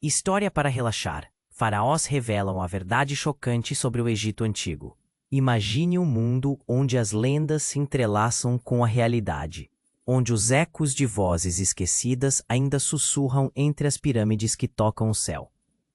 História para relaxar. Faraós revelam a verdade chocante sobre o Egito Antigo. Imagine um mundo onde as lendas se entrelaçam com a realidade, onde os ecos de vozes esquecidas ainda sussurram entre as pirâmides que tocam o céu.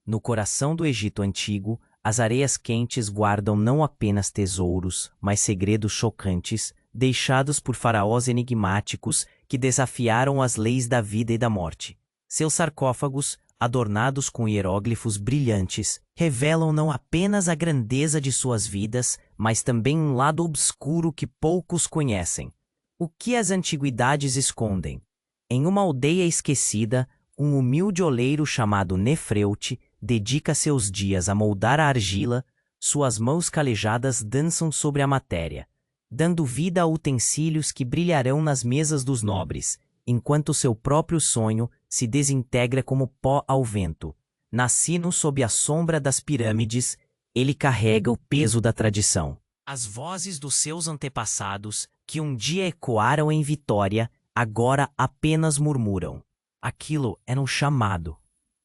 No coração do Egito Antigo, as areias quentes guardam não apenas tesouros, mas segredos chocantes, deixados por faraós enigmáticos que desafiaram as leis da vida e da morte. Seus sarcófagos, adornados com hieróglifos brilhantes, revelam não apenas a grandeza de suas vidas, mas também um lado obscuro que poucos conhecem. O que as antiguidades escondem? Em uma aldeia esquecida, um humilde oleiro chamado Nefreuti dedica seus dias a moldar a argila, suas mãos calejadas dançam sobre a matéria, dando vida a utensílios que brilharão nas mesas dos nobres, enquanto seu próprio sonho se desintegra como pó ao vento. Nascido sob a sombra das pirâmides, ele carrega o peso da tradição. As vozes dos seus antepassados, que um dia ecoaram em vitória, agora apenas murmuram. Aquilo era um chamado.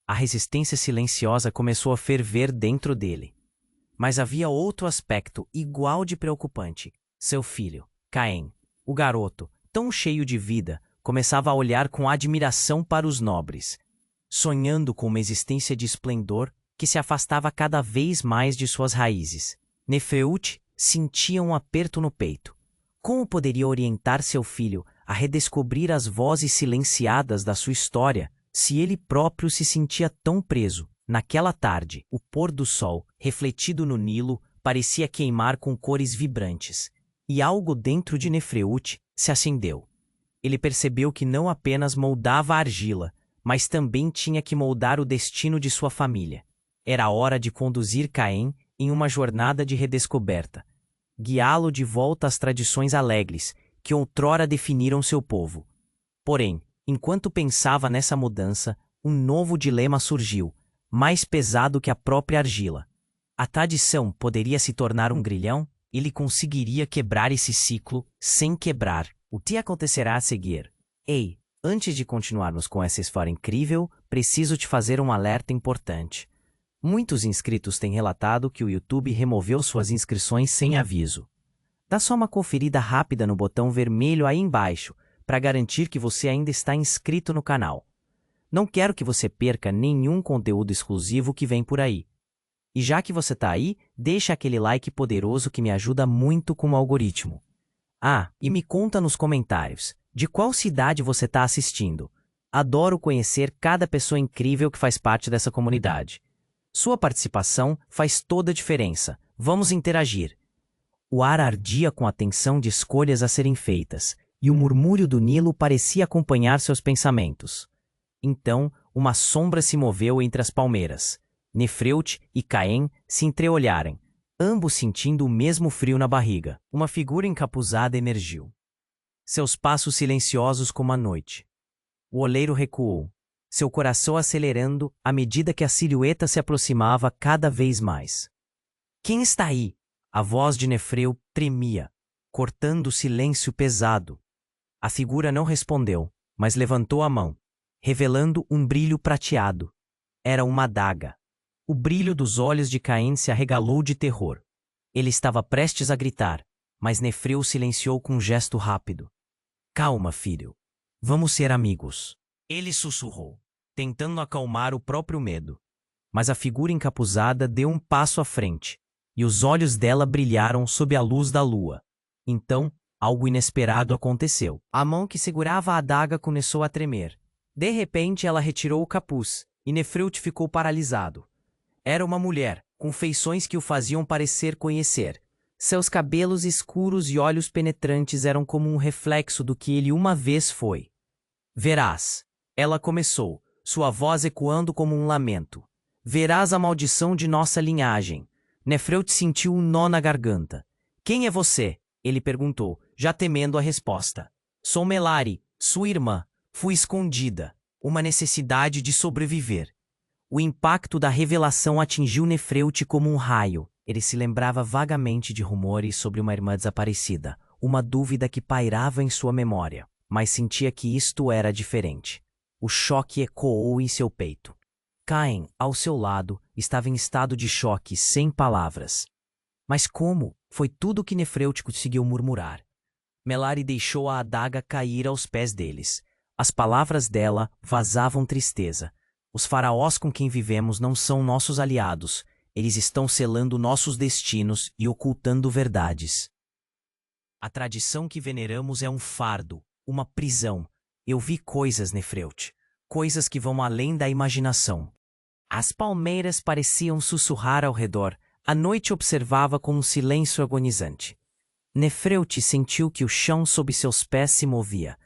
A resistência silenciosa começou a ferver dentro dele. Mas havia outro aspecto igual de preocupante. Seu filho, Caim, o garoto, tão cheio de vida, começava a olhar com admiração para os nobres, sonhando com uma existência de esplendor que se afastava cada vez mais de suas raízes. Nefreuti sentia um aperto no peito. Como poderia orientar seu filho a redescobrir as vozes silenciadas da sua história, se ele próprio se sentia tão preso? Naquela tarde, o pôr do sol, refletido no Nilo, parecia queimar com cores vibrantes, e algo dentro de Nefreuti se acendeu. Ele percebeu que não apenas moldava a argila, mas também tinha que moldar o destino de sua família. Era hora de conduzir Caim em uma jornada de redescoberta, guiá-lo de volta às tradições alegres que outrora definiram seu povo. Porém, enquanto pensava nessa mudança, um novo dilema surgiu, mais pesado que a própria argila. A tradição poderia se tornar um grilhão? Ele conseguiria quebrar esse ciclo sem quebrar. O que acontecerá a seguir? Ei, antes de continuarmos com essa história incrível, preciso te fazer um alerta importante. Muitos inscritos têm relatado que o YouTube removeu suas inscrições sem aviso. Dá só uma conferida rápida no botão vermelho aí embaixo para garantir que você ainda está inscrito no canal. Não quero que você perca nenhum conteúdo exclusivo que vem por aí. E já que você está aí, deixa aquele like poderoso que me ajuda muito com o algoritmo. Ah, e me conta nos comentários, de qual cidade você está assistindo. Adoro conhecer cada pessoa incrível que faz parte dessa comunidade. Sua participação faz toda a diferença. Vamos interagir. O ar ardia com a tensão de escolhas a serem feitas, e o murmúrio do Nilo parecia acompanhar seus pensamentos. Então, uma sombra se moveu entre as palmeiras. Nefreuti e Caim se entreolharam, ambos sentindo o mesmo frio na barriga. Uma figura encapuzada emergiu. Seus passos silenciosos como a noite. O oleiro recuou, seu coração acelerando à medida que a silhueta se aproximava cada vez mais. Quem está aí? A voz de Nefreu tremia, cortando o silêncio pesado. A figura não respondeu, mas levantou a mão, revelando um brilho prateado. Era uma adaga. O brilho dos olhos de Caim se arregalou de terror. Ele estava prestes a gritar, mas Nefreu o silenciou com um gesto rápido. Calma, filho. Vamos ser amigos. Ele sussurrou, tentando acalmar o próprio medo. Mas a figura encapuzada deu um passo à frente, e os olhos dela brilharam sob a luz da lua. Então, algo inesperado aconteceu. A mão que segurava a adaga começou a tremer. De repente, ela retirou o capuz, e Nefreuti ficou paralisado. Era uma mulher, com feições que o faziam parecer conhecer. Seus cabelos escuros e olhos penetrantes eram como um reflexo do que ele uma vez foi. Verás, ela começou, sua voz ecoando como um lamento. Verás a maldição de nossa linhagem. Nefreuti sentiu um nó na garganta. Quem é você? Ele perguntou, já temendo a resposta. Sou Melari, sua irmã. Fui escondida. Uma necessidade de sobreviver. O impacto da revelação atingiu Nefreuti como um raio. Ele se lembrava vagamente de rumores sobre uma irmã desaparecida, uma dúvida que pairava em sua memória, mas sentia que isto era diferente. O choque ecoou em seu peito. Caim, ao seu lado, estava em estado de choque, sem palavras. Mas como? Foi tudo o que Nefreuti conseguiu murmurar. Melari deixou a adaga cair aos pés deles. As palavras dela vazavam tristeza. Os faraós com quem vivemos não são nossos aliados. Eles estão selando nossos destinos e ocultando verdades. A tradição que veneramos é um fardo, uma prisão. Eu vi coisas, Nefreuti, coisas que vão além da imaginação. As palmeiras pareciam sussurrar ao redor. A noite observava com um silêncio agonizante. Nefreuti sentiu que o chão sob seus pés se movia.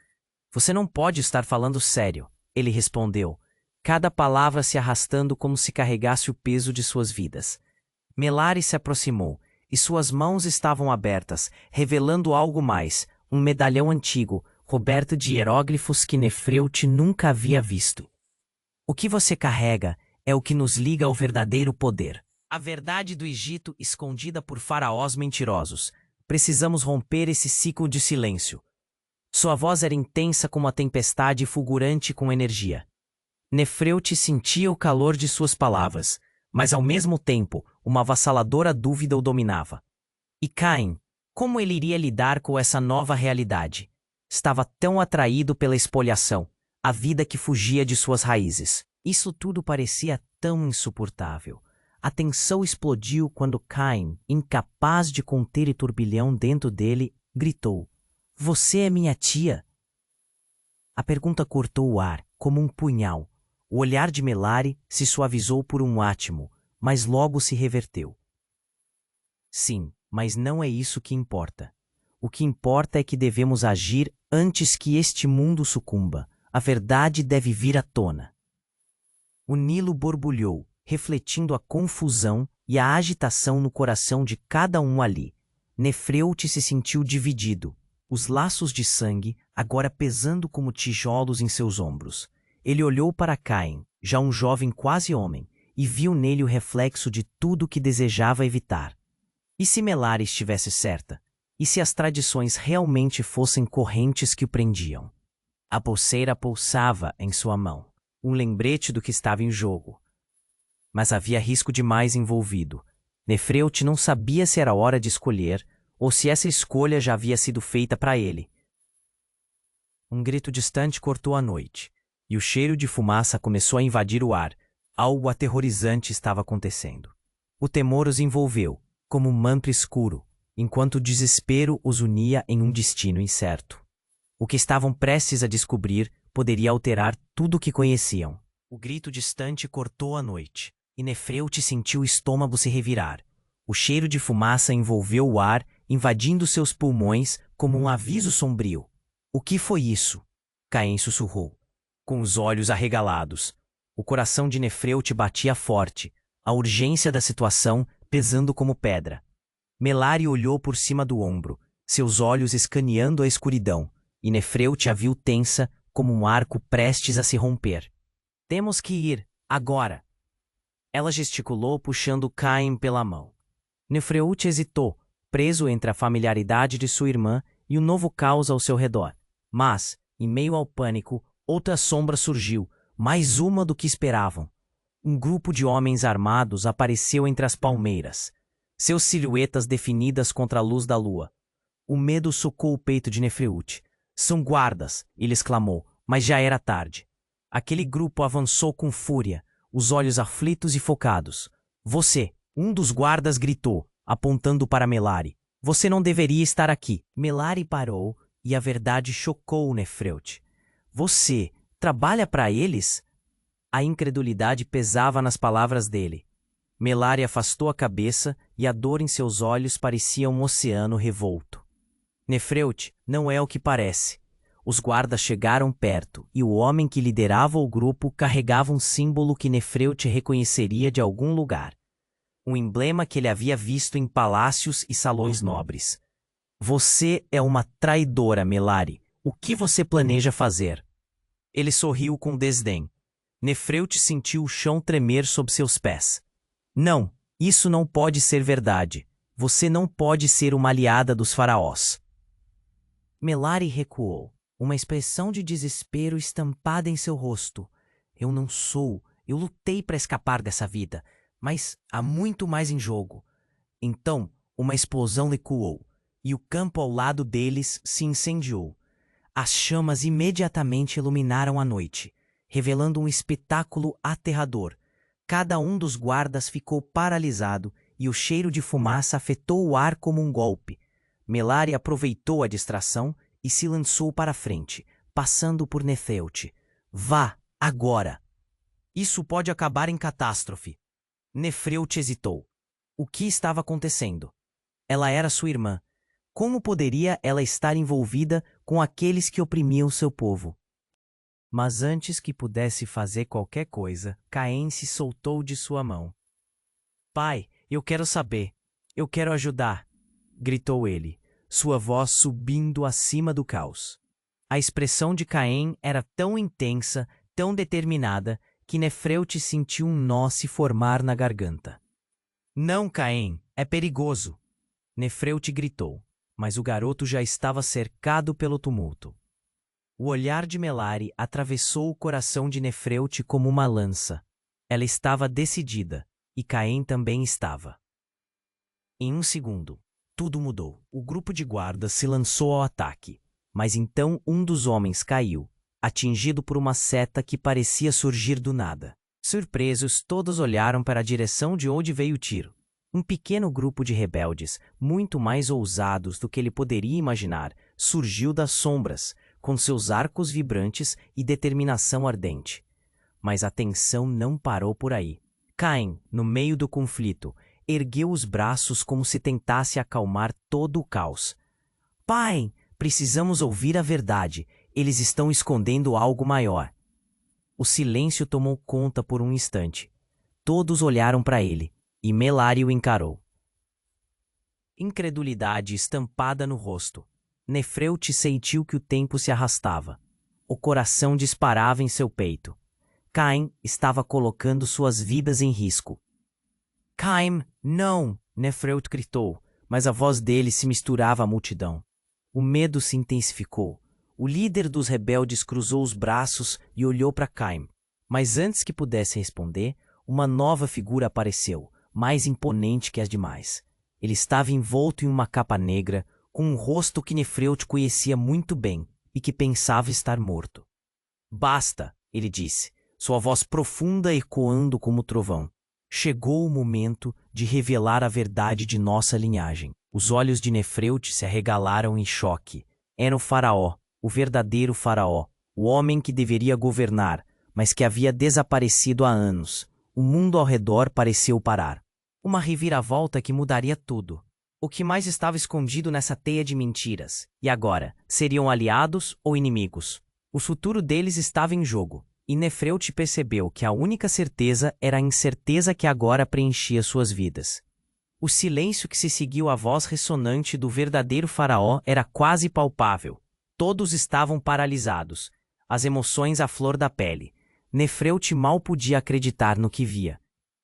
Você não pode estar falando sério, ele respondeu, cada palavra se arrastando como se carregasse o peso de suas vidas. Melari se aproximou, e suas mãos estavam abertas, revelando algo mais, um medalhão antigo, coberto de hieróglifos que Nefreuti nunca havia visto. O que você carrega é o que nos liga ao verdadeiro poder. A verdade do Egito escondida por faraós mentirosos. Precisamos romper esse ciclo de silêncio. Sua voz era intensa como a tempestade e fulgurante com energia. Nefreuti sentia o calor de suas palavras, mas ao mesmo tempo, uma avassaladora dúvida o dominava. E Caim, como ele iria lidar com essa nova realidade? Estava tão atraído pela expoliação, a vida que fugia de suas raízes. Isso tudo parecia tão insuportável. A tensão explodiu quando Caim, incapaz de conter o turbilhão dentro dele, gritou: "Você é minha tia?" A pergunta cortou o ar, como um punhal. O olhar de Melari se suavizou por um átimo, mas logo se reverteu. Sim, mas não é isso que importa. O que importa é que devemos agir antes que este mundo sucumba. A verdade deve vir à tona. O Nilo borbulhou, refletindo a confusão e a agitação no coração de cada um ali. Nefreuti se sentiu dividido, os laços de sangue agora pesando como tijolos em seus ombros. Ele olhou para Caim, já um jovem quase homem, e viu nele o reflexo de tudo o que desejava evitar. E se Melari estivesse certa? E se as tradições realmente fossem correntes que o prendiam? A pulseira pulsava em sua mão, um lembrete do que estava em jogo. Mas havia risco demais envolvido. Nefreuti não sabia se era hora de escolher ou se essa escolha já havia sido feita para ele. Um grito distante cortou a noite, e o cheiro de fumaça começou a invadir o ar. Algo aterrorizante estava acontecendo. O temor os envolveu, como um manto escuro, enquanto o desespero os unia em um destino incerto. O que estavam prestes a descobrir poderia alterar tudo o que conheciam. O grito distante cortou a noite, e Nefreuti sentiu o estômago se revirar. O cheiro de fumaça envolveu o ar, invadindo seus pulmões como um aviso sombrio. O que foi isso? Caim sussurrou, com os olhos arregalados. O coração de Nefreuti batia forte, a urgência da situação pesando como pedra. Melari olhou por cima do ombro, seus olhos escaneando a escuridão, e Nefreuti a viu tensa como um arco prestes a se romper. Temos que ir, agora. Ela gesticulou puxando Caim pela mão. Nefreuti hesitou, preso entre a familiaridade de sua irmã e o novo caos ao seu redor. Mas, em meio ao pânico, outra sombra surgiu, mais uma do que esperavam. Um grupo de homens armados apareceu entre as palmeiras, seus silhuetas definidas contra a luz da lua. O medo socou o peito de Nefreuti. "São guardas", ele exclamou, mas já era tarde. Aquele grupo avançou com fúria, os olhos aflitos e focados. "Você", um dos guardas gritou, apontando para Melari. "Você não deveria estar aqui." Melari parou e a verdade chocou Nefreuti. "Você trabalha para eles?" A incredulidade pesava nas palavras dele. Melari afastou a cabeça e a dor em seus olhos parecia um oceano revolto. "Nefreuti, não é o que parece." Os guardas chegaram perto e o homem que liderava o grupo carregava um símbolo que Nefreuti reconheceria de algum lugar. Um emblema que ele havia visto em palácios e salões nobres. "Você é uma traidora, Melari. O que você planeja fazer?" Ele sorriu com desdém. Nefreuti sentiu o chão tremer sob seus pés. "Não, isso não pode ser verdade. Você não pode ser uma aliada dos faraós." Melari recuou, uma expressão de desespero estampada em seu rosto. "Eu não sou. Eu lutei para escapar dessa vida, mas há muito mais em jogo. Então, uma explosão ecoou, e o campo ao lado deles se incendiou. As chamas imediatamente iluminaram a noite, revelando um espetáculo aterrador. Cada um dos guardas ficou paralisado e o cheiro de fumaça afetou o ar como um golpe. Melari aproveitou a distração e se lançou para a frente, passando por Nefelt. Vá, agora! Isso pode acabar em catástrofe. Nefelt hesitou. O que estava acontecendo? Ela era sua irmã. Como poderia ela estar envolvida com aqueles que oprimiam seu povo? Mas antes que pudesse fazer qualquer coisa, Caim se soltou de sua mão. Pai, eu quero saber. Eu quero ajudar, gritou ele, sua voz subindo acima do caos. A expressão de Caim era tão intensa, tão determinada, que Nefelt sentiu um nó se formar na garganta. Não, Caim, é perigoso, Nefelt gritou, mas o garoto já estava cercado pelo tumulto. O olhar de Melari atravessou o coração de Nefelt como uma lança. Ela estava decidida, e Caim também estava. Em um segundo, tudo mudou. O grupo de guardas se lançou ao ataque, mas então um dos homens caiu, atingido por uma seta que parecia surgir do nada. Surpresos, todos olharam para a direção de onde veio o tiro. Um pequeno grupo de rebeldes, muito mais ousados do que ele poderia imaginar, surgiu das sombras, com seus arcos vibrantes e determinação ardente. Mas a tensão não parou por aí. Caim, no meio do conflito, ergueu os braços como se tentasse acalmar todo o caos. Pai, precisamos ouvir a verdade. Eles estão escondendo algo maior. O silêncio tomou conta por um instante. Todos olharam para ele, e Melari o encarou. Incredulidade estampada no rosto. Nefelt sentiu que o tempo se arrastava. O coração disparava em seu peito. Caim estava colocando suas vidas em risco. Caim, não! Nefelt gritou, mas a voz dele se misturava à multidão. O medo se intensificou. O líder dos rebeldes cruzou os braços e olhou para Caim. Mas antes que pudesse responder, uma nova figura apareceu, mais imponente que as demais. Ele estava envolto em uma capa negra, com um rosto que Nefelt conhecia muito bem e que pensava estar morto. Basta, ele disse, sua voz profunda ecoando como trovão. Chegou o momento de revelar a verdade de nossa linhagem. Os olhos de Nefelt se arregalaram em choque. Era o faraó, o verdadeiro faraó, o homem que deveria governar, mas que havia desaparecido há anos. O mundo ao redor pareceu parar. Uma reviravolta que mudaria tudo. O que mais estava escondido nessa teia de mentiras? E agora, seriam aliados ou inimigos? O futuro deles estava em jogo, e Nefelt percebeu que a única certeza era a incerteza que agora preenchia suas vidas. O silêncio que se seguiu à voz ressonante do verdadeiro faraó era quase palpável. Todos estavam paralisados, as emoções à flor da pele. Nefelt mal podia acreditar no que via.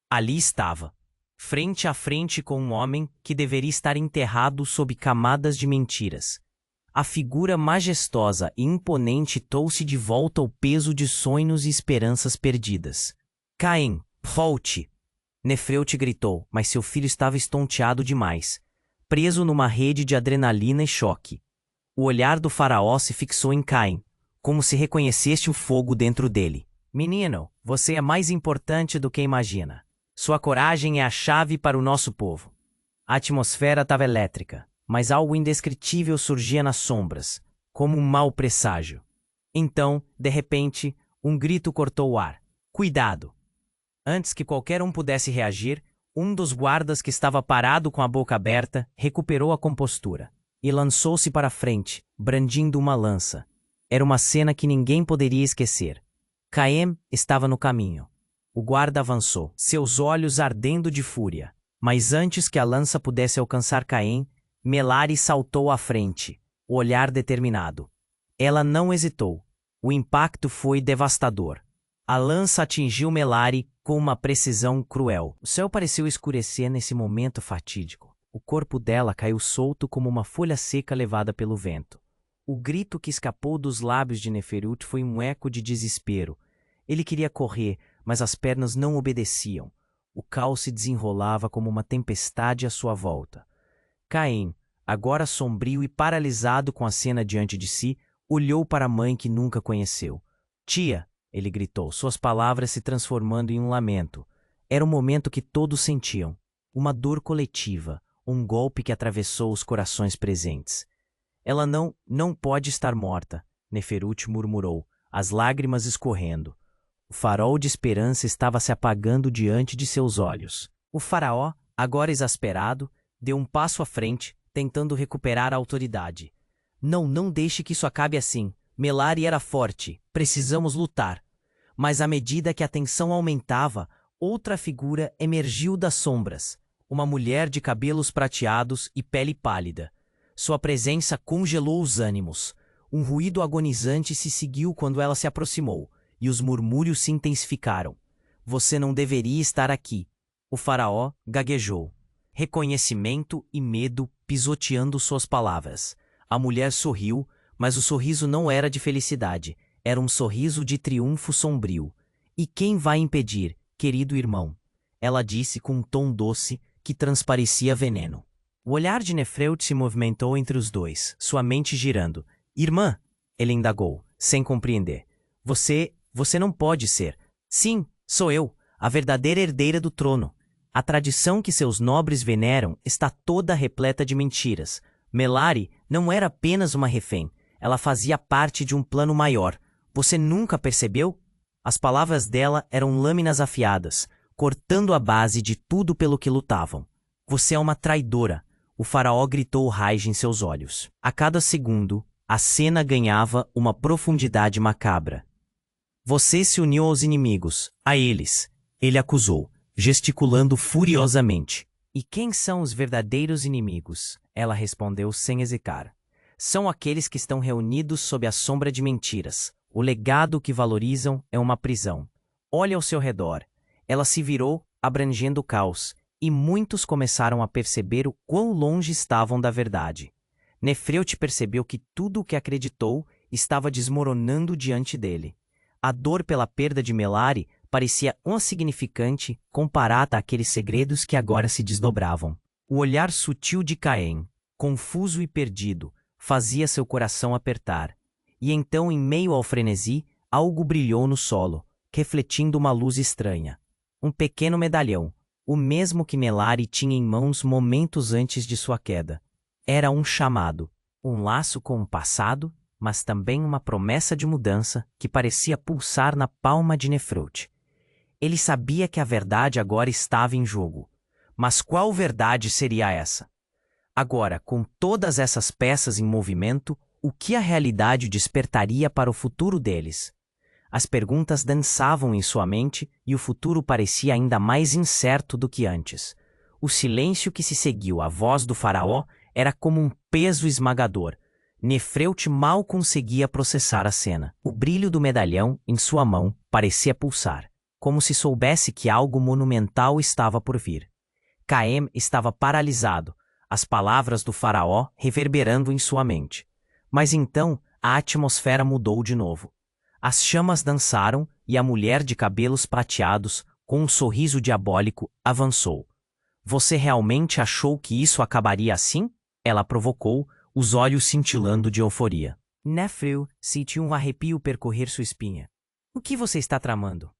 Ali estava, frente a frente com um homem que deveria estar enterrado sob camadas de mentiras. A figura majestosa e imponente trouxe de volta o peso de sonhos e esperanças perdidas. Caim, volte! Nefelt gritou, mas seu filho estava estonteado demais, preso numa rede de adrenalina e choque. O olhar do faraó se fixou em Caim, como se reconhecesse o fogo dentro dele. Menino, você é mais importante do que imagina. Sua coragem é a chave para o nosso povo. A atmosfera estava elétrica, mas algo indescritível surgia nas sombras, como um mau presságio. Então, de repente, um grito cortou o ar. Cuidado! Antes que qualquer um pudesse reagir, um dos guardas que estava parado com a boca aberta recuperou a compostura e lançou-se para frente, brandindo uma lança. Era uma cena que ninguém poderia esquecer. Caim estava no caminho. O guarda avançou, seus olhos ardendo de fúria. Mas antes que a lança pudesse alcançar Caim, Melari saltou à frente, o olhar determinado. Ela não hesitou. O impacto foi devastador. A lança atingiu Melari com uma precisão cruel. O céu pareceu escurecer nesse momento fatídico. O corpo dela caiu solto como uma folha seca levada pelo vento. O grito que escapou dos lábios de Nefelt foi um eco de desespero. Ele queria correr, mas as pernas não obedeciam. O caos se desenrolava como uma tempestade à sua volta. Caim, agora sombrio e paralisado com a cena diante de si, olhou para a mãe que nunca conheceu. Tia, ele gritou, suas palavras se transformando em um lamento. Era o momento que todos sentiam. Uma dor coletiva, um golpe que atravessou os corações presentes. Ela não pode estar morta, Neferuti murmurou, as lágrimas escorrendo. O farol de esperança estava se apagando diante de seus olhos. O faraó, agora exasperado, deu um passo à frente, tentando recuperar a autoridade. Não deixe que isso acabe assim. Melari era forte, precisamos lutar. Mas à medida que a tensão aumentava, outra figura emergiu das sombras. Uma mulher de cabelos prateados e pele pálida. Sua presença congelou os ânimos. Um ruído agonizante se seguiu quando ela se aproximou, e os murmúrios se intensificaram. Você não deveria estar aqui. O faraó gaguejou. Reconhecimento e medo pisoteando suas palavras. A mulher sorriu, mas o sorriso não era de felicidade. Era um sorriso de triunfo sombrio. E quem vai impedir, querido irmão? Ela disse com um tom doce que transparecia veneno. O olhar de Nefreut se movimentou entre os dois, sua mente girando. Irmã, ele indagou, sem compreender. Você não pode ser. Sim, sou eu, a verdadeira herdeira do trono. A tradição que seus nobres veneram está toda repleta de mentiras. Melari não era apenas uma refém. Ela fazia parte de um plano maior. Você nunca percebeu? As palavras dela eram lâminas afiadas, cortando a base de tudo pelo que lutavam. Você é uma traidora. O faraó gritou raiva em seus olhos. A cada segundo, a cena ganhava uma profundidade macabra. Você se uniu aos inimigos, a eles, ele acusou, gesticulando furiosamente. E quem são os verdadeiros inimigos? Ela respondeu sem hesitar. São aqueles que estão reunidos sob a sombra de mentiras. O legado que valorizam é uma prisão. Olhe ao seu redor. Ela se virou, abrangendo o caos, e muitos começaram a perceber o quão longe estavam da verdade. Nefreut percebeu que tudo o que acreditou estava desmoronando diante dele. A dor pela perda de Melari parecia insignificante comparada àqueles segredos que agora se desdobravam. O olhar sutil de Caim, confuso e perdido, fazia seu coração apertar. E então, em meio ao frenesi, algo brilhou no solo, refletindo uma luz estranha. Um pequeno medalhão, o mesmo que Melari tinha em mãos momentos antes de sua queda. Era um chamado, um laço com o passado, mas também uma promessa de mudança que parecia pulsar na palma de Nefreut. Ele sabia que a verdade agora estava em jogo. Mas qual verdade seria essa? Agora, com todas essas peças em movimento, o que a realidade despertaria para o futuro deles? As perguntas dançavam em sua mente e o futuro parecia ainda mais incerto do que antes. O silêncio que se seguiu à voz do faraó era como um peso esmagador. Nefreut mal conseguia processar a cena. O brilho do medalhão em sua mão parecia pulsar, como se soubesse que algo monumental estava por vir. Caem estava paralisado, as palavras do faraó reverberando em sua mente. Mas então a atmosfera mudou de novo. As chamas dançaram e a mulher de cabelos prateados, com um sorriso diabólico, avançou. Você realmente achou que isso acabaria assim? Ela provocou, os olhos cintilando de euforia. Nefreut sentiu um arrepio percorrer sua espinha. O que você está tramando?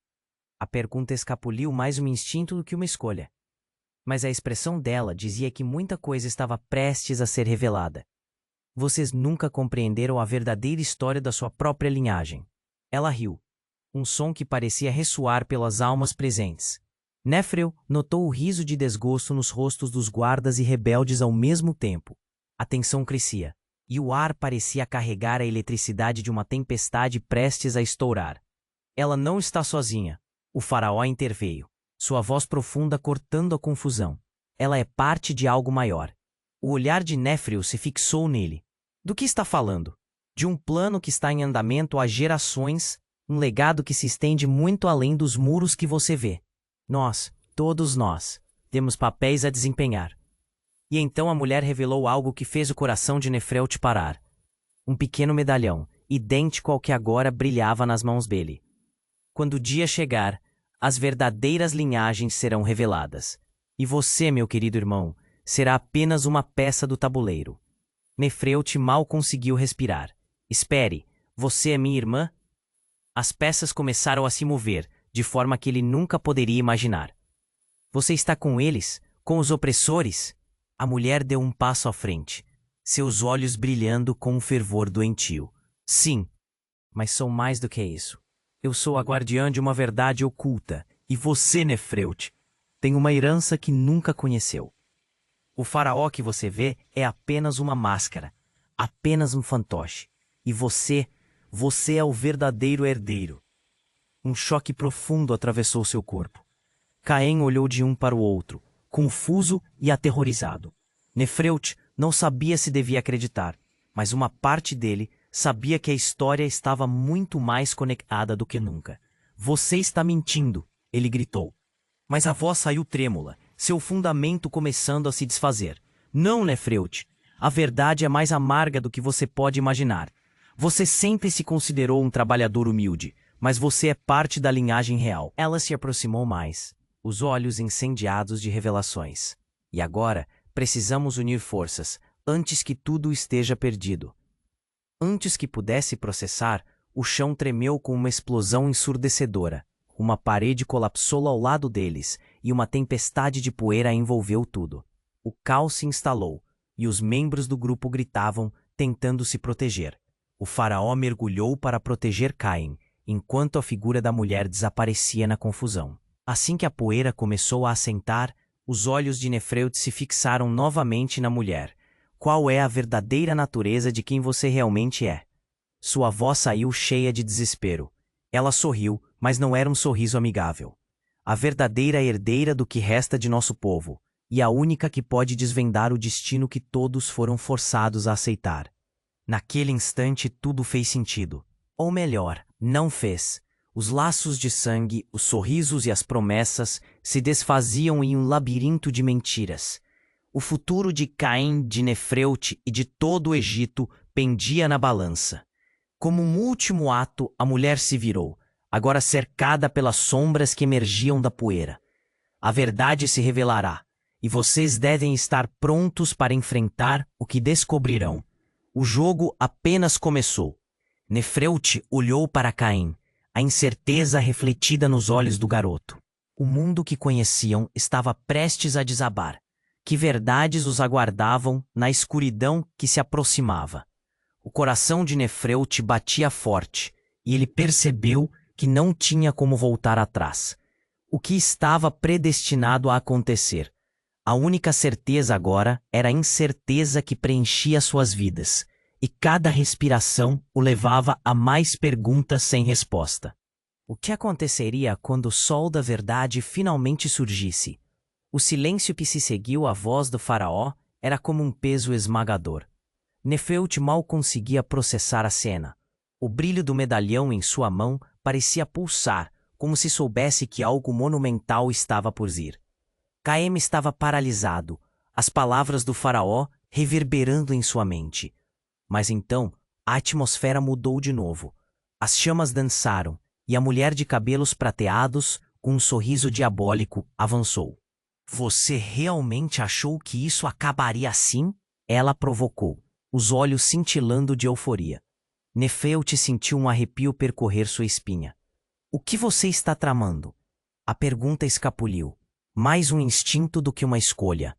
A pergunta escapuliu mais um instinto do que uma escolha. Mas a expressão dela dizia que muita coisa estava prestes a ser revelada. Vocês nunca compreenderam a verdadeira história da sua própria linhagem. Ela riu. Um som que parecia ressoar pelas almas presentes. Nefreut notou o riso de desgosto nos rostos dos guardas e rebeldes ao mesmo tempo. A tensão crescia, e o ar parecia carregar a eletricidade de uma tempestade prestes a estourar. Ela não está sozinha. O faraó interveio, sua voz profunda cortando a confusão. Ela é parte de algo maior. O olhar de Nefreut se fixou nele. Do que está falando? De um plano que está em andamento há gerações, um legado que se estende muito além dos muros que você vê. Nós, todos nós, temos papéis a desempenhar. E então a mulher revelou algo que fez o coração de Nefreut parar. Um pequeno medalhão, idêntico ao que agora brilhava nas mãos dele. Quando o dia chegar, as verdadeiras linhagens serão reveladas. E você, meu querido irmão, será apenas uma peça do tabuleiro. Nefreute mal conseguiu respirar. Espere, você é minha irmã? As peças começaram a se mover, de forma que ele nunca poderia imaginar. Você está com eles? Com os opressores? A mulher deu um passo à frente, seus olhos brilhando com um fervor doentio. Sim, mas sou mais do que isso. Eu sou a guardiã de uma verdade oculta, e você, Nefreute, tem uma herança que nunca conheceu. O faraó que você vê é apenas uma máscara, apenas um fantoche. E você é o verdadeiro herdeiro. Um choque profundo atravessou seu corpo. Caim olhou de um para o outro, confuso e aterrorizado. Nefreute não sabia se devia acreditar, mas uma parte dele sabia que a história estava muito mais conectada do que nunca. Você está mentindo, ele gritou. Mas a voz saiu trêmula, seu fundamento começando a se desfazer. Não, Nefreute, a verdade é mais amarga do que você pode imaginar. Você sempre se considerou um trabalhador humilde, mas você é parte da linhagem real. Ela se aproximou mais, os olhos incendiados de revelações. E agora, precisamos unir forças, antes que tudo esteja perdido. Antes que pudesse processar, o chão tremeu com uma explosão ensurdecedora. Uma parede colapsou ao lado deles, e uma tempestade de poeira envolveu tudo. O caos se instalou, e os membros do grupo gritavam, tentando se proteger. O faraó mergulhou para proteger Caim, enquanto a figura da mulher desaparecia na confusão. Assim que a poeira começou a assentar, os olhos de Nefreute se fixaram novamente na mulher. Qual é a verdadeira natureza de quem você realmente é? Sua voz saiu cheia de desespero. Ela sorriu, mas não era um sorriso amigável. A verdadeira herdeira do que resta de nosso povo, e a única que pode desvendar o destino que todos foram forçados a aceitar. Naquele instante tudo fez sentido. Ou melhor, não fez. Os laços de sangue, os sorrisos e as promessas se desfaziam em um labirinto de mentiras. O futuro de Caim, de Nefreute e de todo o Egito pendia na balança. Como um último ato, a mulher se virou, agora cercada pelas sombras que emergiam da poeira. A verdade se revelará, e vocês devem estar prontos para enfrentar o que descobrirão. O jogo apenas começou. Nefreute olhou para Caim, a incerteza refletida nos olhos do garoto. O mundo que conheciam estava prestes a desabar. Que verdades os aguardavam na escuridão que se aproximava? O coração de Nefreute batia forte, e ele percebeu que não tinha como voltar atrás. O que estava predestinado a acontecer? A única certeza agora era a incerteza que preenchia suas vidas, e cada respiração o levava a mais perguntas sem resposta. O que aconteceria quando o sol da verdade finalmente surgisse? O silêncio que se seguiu à voz do faraó era como um peso esmagador. Nefreute mal conseguia processar a cena. O brilho do medalhão em sua mão parecia pulsar, como se soubesse que algo monumental estava por vir. Caim estava paralisado, as palavras do faraó reverberando em sua mente. Mas então, a atmosfera mudou de novo. As chamas dançaram, e a mulher de cabelos prateados, com um sorriso diabólico, avançou. Você realmente achou que isso acabaria assim? Ela provocou, os olhos cintilando de euforia. Nefreute sentiu um arrepio percorrer sua espinha. O que você está tramando? A pergunta escapuliu. Mais um instinto do que uma escolha.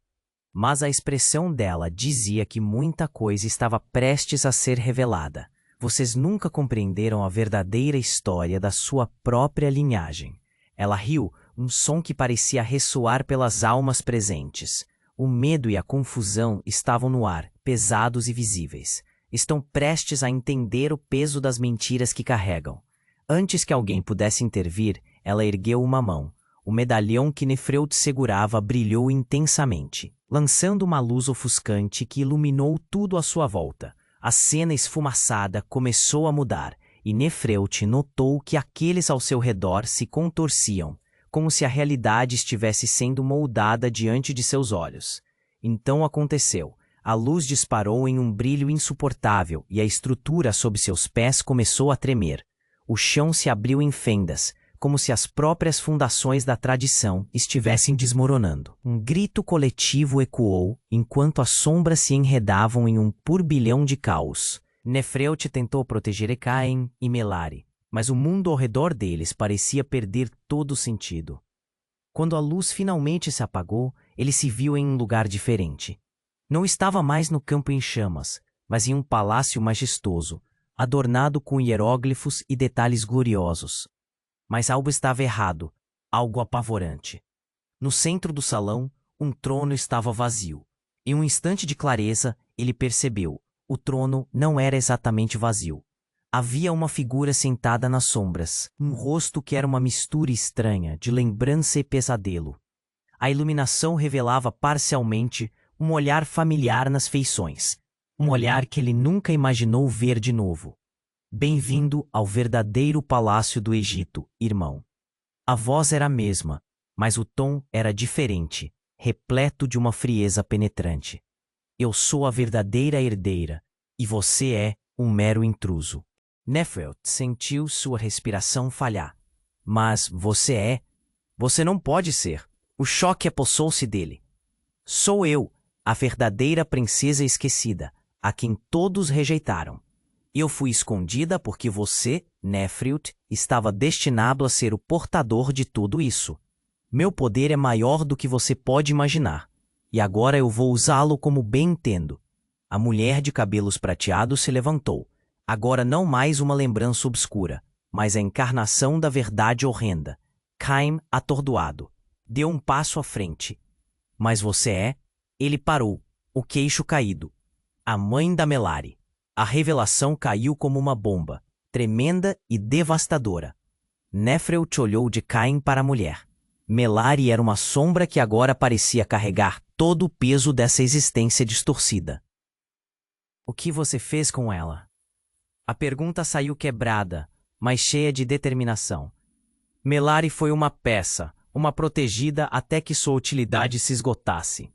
Mas a expressão dela dizia que muita coisa estava prestes a ser revelada. Vocês nunca compreenderam a verdadeira história da sua própria linhagem. Ela riu, um som que parecia ressoar pelas almas presentes. O medo e a confusão estavam no ar, pesados e visíveis. Estão prestes a entender o peso das mentiras que carregam. Antes que alguém pudesse intervir, ela ergueu uma mão. O medalhão que Nefreute segurava brilhou intensamente, lançando uma luz ofuscante que iluminou tudo à sua volta. A cena esfumaçada começou a mudar, e Nefreute notou que aqueles ao seu redor se contorciam, como se a realidade estivesse sendo moldada diante de seus olhos. Então aconteceu. A luz disparou em um brilho insuportável e a estrutura sob seus pés começou a tremer. O chão se abriu em fendas, como se as próprias fundações da tradição estivessem desmoronando. Um grito coletivo ecoou enquanto as sombras se enredavam em um turbilhão de caos. Nefreut tentou proteger Ekain e Melari, mas o mundo ao redor deles parecia perder todo o sentido. Quando a luz finalmente se apagou, ele se viu em um lugar diferente. Não estava mais no campo em chamas, mas em um palácio majestoso, adornado com hieróglifos e detalhes gloriosos. Mas algo estava errado, algo apavorante. No centro do salão, um trono estava vazio. Em um instante de clareza, ele percebeu: o trono não era exatamente vazio. Havia uma figura sentada nas sombras, um rosto que era uma mistura estranha de lembrança e pesadelo. A iluminação revelava parcialmente um olhar familiar nas feições, um olhar que ele nunca imaginou ver de novo. Bem-vindo ao verdadeiro palácio do Egito, irmão. A voz era a mesma, mas o tom era diferente, repleto de uma frieza penetrante. Eu sou a verdadeira herdeira, e você é um mero intruso. Nefreut sentiu sua respiração falhar. Mas você não pode ser. O choque apossou-se dele. Sou eu, a verdadeira princesa esquecida, a quem todos rejeitaram. Eu fui escondida porque você, Nefreut, estava destinado a ser o portador de tudo isso. Meu poder é maior do que você pode imaginar, e agora eu vou usá-lo como bem entendo. A mulher de cabelos prateados se levantou, agora não mais uma lembrança obscura, mas a encarnação da verdade horrenda. Caim, atordoado, deu um passo à frente. Mas você é? Ele parou, o queixo caído. A mãe da Melari. A revelação caiu como uma bomba, tremenda e devastadora. Nefreut olhou de Caim para a mulher. Melari era uma sombra que agora parecia carregar todo o peso dessa existência distorcida. O que você fez com ela? A pergunta saiu quebrada, mas cheia de determinação. Melari foi uma peça, uma protegida até que sua utilidade se esgotasse.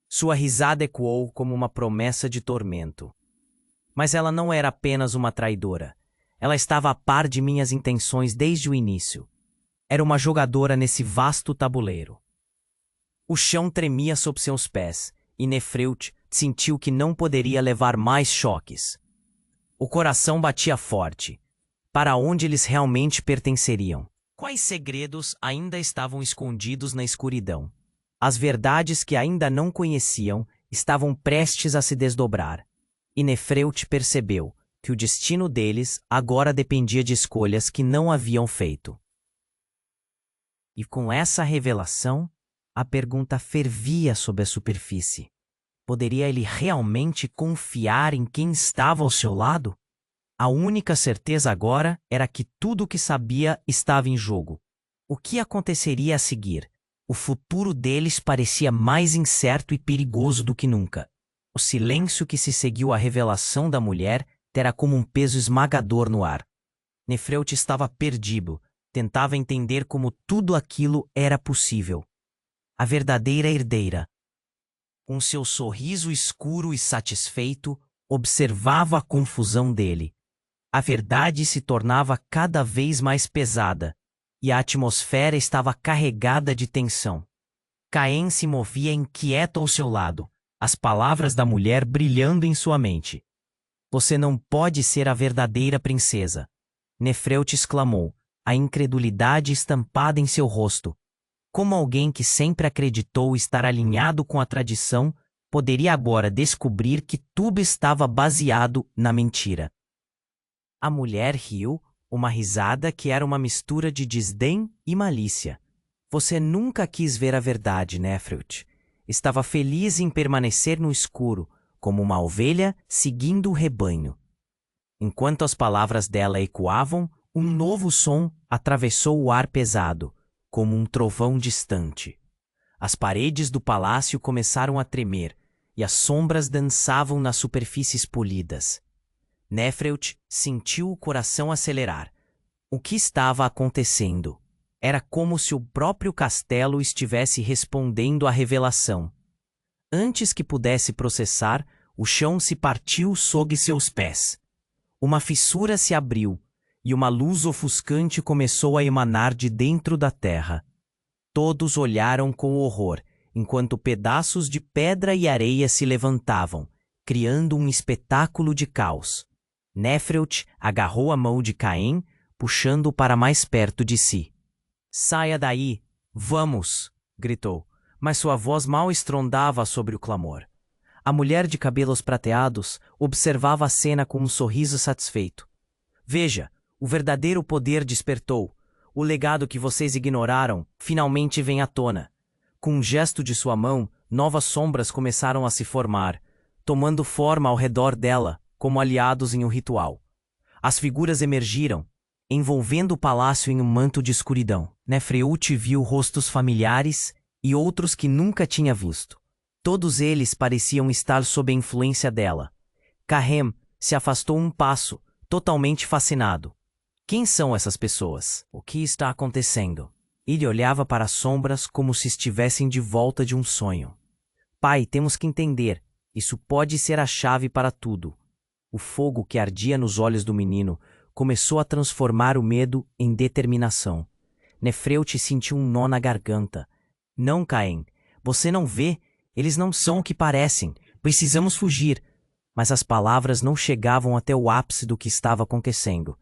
Sua risada ecoou como uma promessa de tormento. Mas ela não era apenas uma traidora. Ela estava a par de minhas intenções desde o início. Era uma jogadora nesse vasto tabuleiro. O chão tremia sob seus pés, e Nefreut sentiu que não poderia levar mais choques. O coração batia forte. Para onde eles realmente pertenceriam? Quais segredos ainda estavam escondidos na escuridão? As verdades que ainda não conheciam estavam prestes a se desdobrar. E Nefreut percebeu que o destino deles agora dependia de escolhas que não haviam feito. E com essa revelação, a pergunta fervia sob a superfície. Poderia ele realmente confiar em quem estava ao seu lado? A única certeza agora era que tudo o que sabia estava em jogo. O que aconteceria a seguir? O futuro deles parecia mais incerto e perigoso do que nunca. O silêncio que se seguiu à revelação da mulher era como um peso esmagador no ar. Nefreut estava perdido, tentava entender como tudo aquilo era possível. A verdadeira herdeira, com seu sorriso escuro e satisfeito, observava a confusão dele. A verdade se tornava cada vez mais pesada, e a atmosfera estava carregada de tensão. Caim se movia inquieto ao seu lado, as palavras da mulher brilhando em sua mente. Você não pode ser a verdadeira princesa. Nefreut exclamou, a incredulidade estampada em seu rosto. Como alguém que sempre acreditou estar alinhado com a tradição, poderia agora descobrir que tudo estava baseado na mentira. A mulher riu, uma risada que era uma mistura de desdém e malícia. Você nunca quis ver a verdade, Nefreut. Estava feliz em permanecer no escuro, como uma ovelha seguindo o rebanho. Enquanto as palavras dela ecoavam, um novo som atravessou o ar pesado, como um trovão distante. As paredes do palácio começaram a tremer, e as sombras dançavam nas superfícies polidas. Nefreut sentiu o coração acelerar. O que estava acontecendo? Era como se o próprio castelo estivesse respondendo à revelação. Antes que pudesse processar, o chão se partiu sob seus pés. Uma fissura se abriu, e uma luz ofuscante começou a emanar de dentro da terra. Todos olharam com horror, enquanto pedaços de pedra e areia se levantavam, criando um espetáculo de caos. Nefreut agarrou a mão de Caim, puxando-o para mais perto de si. "Saia daí! Vamos!" gritou, mas sua voz mal estrondava sobre o clamor. A mulher de cabelos prateados observava a cena com um sorriso satisfeito. "Veja, o verdadeiro poder despertou. O legado que vocês ignoraram finalmente vem à tona." Com um gesto de sua mão, novas sombras começaram a se formar, tomando forma ao redor dela, como aliados em um ritual. As figuras emergiram, envolvendo o palácio em um manto de escuridão. Nefreut viu rostos familiares e outros que nunca tinha visto. Todos eles pareciam estar sob a influência dela. Cahem se afastou um passo, totalmente fascinado. Quem são essas pessoas? O que está acontecendo? Ele olhava para as sombras como se estivessem de volta de um sonho. "Pai, temos que entender. Isso pode ser a chave para tudo." O fogo que ardia nos olhos do menino começou a transformar o medo em determinação. Nefreut sentiu um nó na garganta. "Não, Caim. Você não vê? Eles não são o que parecem. Precisamos fugir." Mas as palavras não chegavam até o ápice do que estava acontecendo.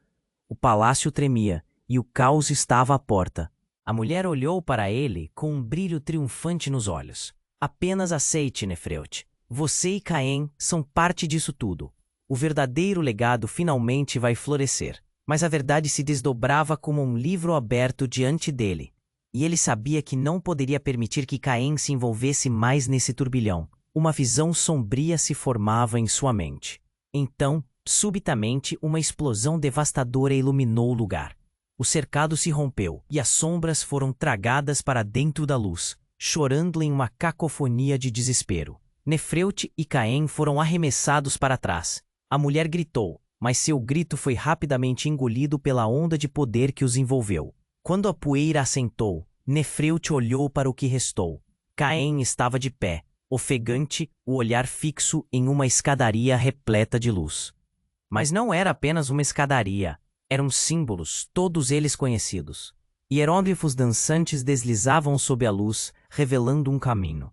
O palácio tremia e o caos estava à porta. A mulher olhou para ele com um brilho triunfante nos olhos. "Apenas aceite, Nefreut. Você e Caim são parte disso tudo. O verdadeiro legado finalmente vai florescer." Mas a verdade se desdobrava como um livro aberto diante dele. E ele sabia que não poderia permitir que Caim se envolvesse mais nesse turbilhão. Uma visão sombria se formava em sua mente. Então, subitamente, uma explosão devastadora iluminou o lugar. O cercado se rompeu, e as sombras foram tragadas para dentro da luz, chorando em uma cacofonia de desespero. Nefreut e Caim foram arremessados para trás. A mulher gritou, mas seu grito foi rapidamente engolido pela onda de poder que os envolveu. Quando a poeira assentou, Nefreut olhou para o que restou. Caim estava de pé, ofegante, o olhar fixo em uma escadaria repleta de luz. Mas não era apenas uma escadaria. Eram símbolos, todos eles conhecidos. Hieróglifos dançantes deslizavam sob a luz, revelando um caminho.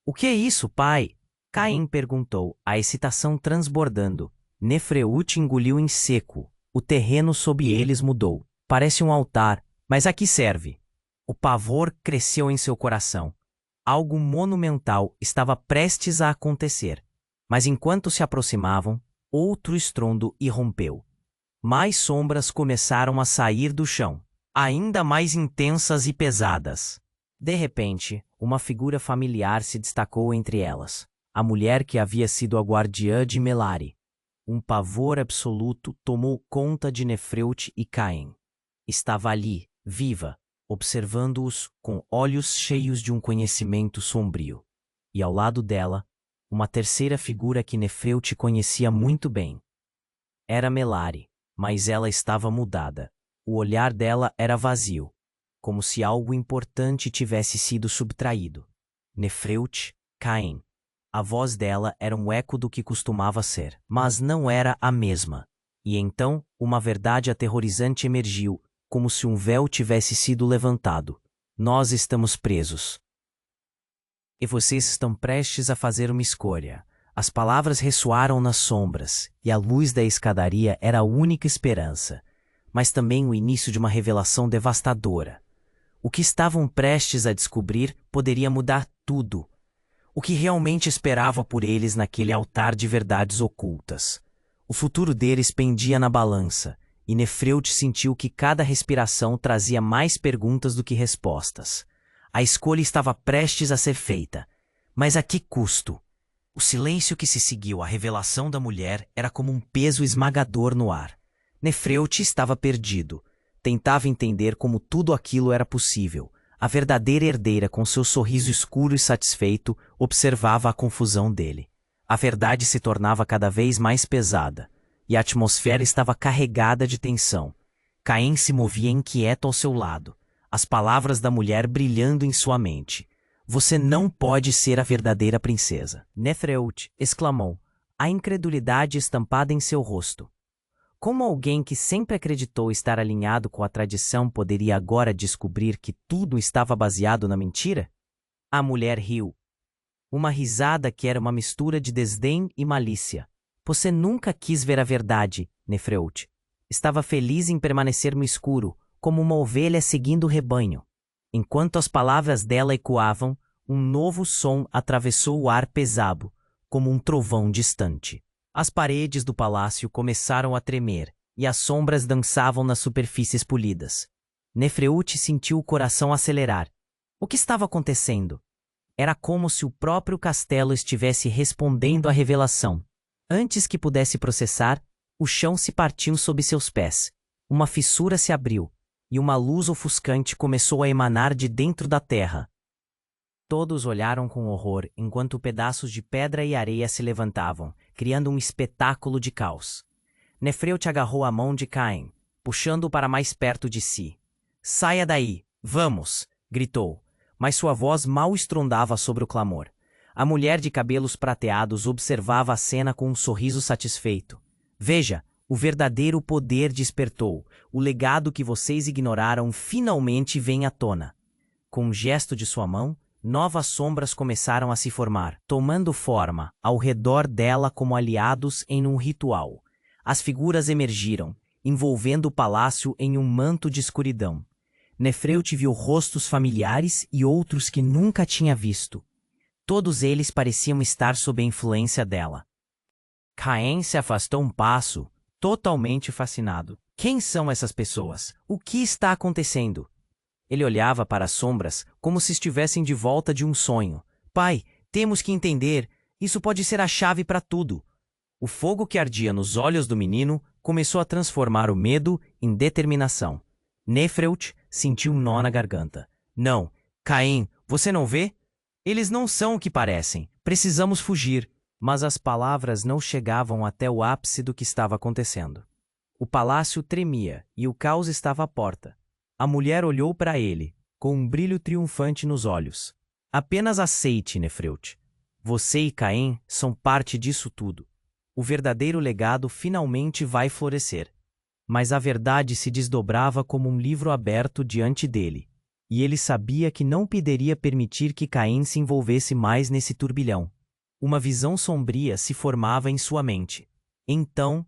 "O que é isso, pai?" Caim perguntou, a excitação transbordando. Nefreut engoliu em seco. O terreno sob eles mudou. "Parece um altar, mas a que serve?" O pavor cresceu em seu coração. Algo monumental estava prestes a acontecer. Mas enquanto se aproximavam, outro estrondo irrompeu. Mais sombras começaram a sair do chão, ainda mais intensas e pesadas. De repente, uma figura familiar se destacou entre elas. A mulher que havia sido a guardiã de Melari. Um pavor absoluto tomou conta de Nefreut e Caim. Estava ali, viva, observando-os com olhos cheios de um conhecimento sombrio. E ao lado dela, uma terceira figura que Nefreut conhecia muito bem. Era Melari, mas ela estava mudada. O olhar dela era vazio, como se algo importante tivesse sido subtraído. Nefreut, Caim. A voz dela era um eco do que costumava ser, mas não era a mesma. E então, uma verdade aterrorizante emergiu, como se um véu tivesse sido levantado. "Nós estamos presos. E vocês estão prestes a fazer uma escolha." As palavras ressoaram nas sombras, e a luz da escadaria era a única esperança, mas também o início de uma revelação devastadora. O que estavam prestes a descobrir poderia mudar tudo. O que realmente esperava por eles naquele altar de verdades ocultas. O futuro deles pendia na balança, e Nefreut sentiu que cada respiração trazia mais perguntas do que respostas. A escolha estava prestes a ser feita, mas a que custo? O silêncio que se seguiu à revelação da mulher era como um peso esmagador no ar. Nefreut estava perdido. Tentava entender como tudo aquilo era possível. A verdadeira herdeira, com seu sorriso escuro e satisfeito, observava a confusão dele. A verdade se tornava cada vez mais pesada, e a atmosfera estava carregada de tensão. Caim se movia inquieto ao seu lado, as palavras da mulher brilhando em sua mente. "Você não pode ser a verdadeira princesa." Nefreut exclamou, a incredulidade estampada em seu rosto. Como alguém que sempre acreditou estar alinhado com a tradição poderia agora descobrir que tudo estava baseado na mentira? A mulher riu. Uma risada que era uma mistura de desdém e malícia. Você nunca quis ver a verdade, Nefreut. Estava feliz em permanecer no escuro, como uma ovelha seguindo o rebanho. Enquanto as palavras dela ecoavam, um novo som atravessou o ar pesado, como um trovão distante. As paredes do palácio começaram a tremer, e as sombras dançavam nas superfícies polidas. Nefreut sentiu o coração acelerar. O que estava acontecendo? Era como se o próprio castelo estivesse respondendo à revelação. Antes que pudesse processar, o chão se partiu sob seus pés. Uma fissura se abriu, e uma luz ofuscante começou a emanar de dentro da terra. Todos olharam com horror enquanto pedaços de pedra e areia se levantavam, criando um espetáculo de caos. Nefreut agarrou a mão de Caim, puxando-o para mais perto de si. "Saia daí! Vamos!" gritou, mas sua voz mal estrondava sobre o clamor. A mulher de cabelos prateados observava a cena com um sorriso satisfeito. "Veja, o verdadeiro poder despertou. O legado que vocês ignoraram finalmente vem à tona." Com um gesto de sua mão, novas sombras começaram a se formar, tomando forma ao redor dela como aliados em um ritual. As figuras emergiram, envolvendo o palácio em um manto de escuridão. Nefreut viu rostos familiares e outros que nunca tinha visto. Todos eles pareciam estar sob a influência dela. Caim se afastou um passo, totalmente fascinado. Quem são essas pessoas? O que está acontecendo? Ele olhava para as sombras como se estivessem de volta de um sonho. "Pai, temos que entender. Isso pode ser a chave para tudo." O fogo que ardia nos olhos do menino começou a transformar o medo em determinação. Nefreut sentiu um nó na garganta. "Não, Caim, você não vê? Eles não são o que parecem. Precisamos fugir." Mas as palavras não chegavam até o ápice do que estava acontecendo. O palácio tremia e o caos estava à porta. A mulher olhou para ele, com um brilho triunfante nos olhos. "Apenas aceite, Nefreut. Você e Caim são parte disso tudo. O verdadeiro legado finalmente vai florescer." Mas a verdade se desdobrava como um livro aberto diante dele, e ele sabia que não poderia permitir que Caim se envolvesse mais nesse turbilhão. Uma visão sombria se formava em sua mente. Então,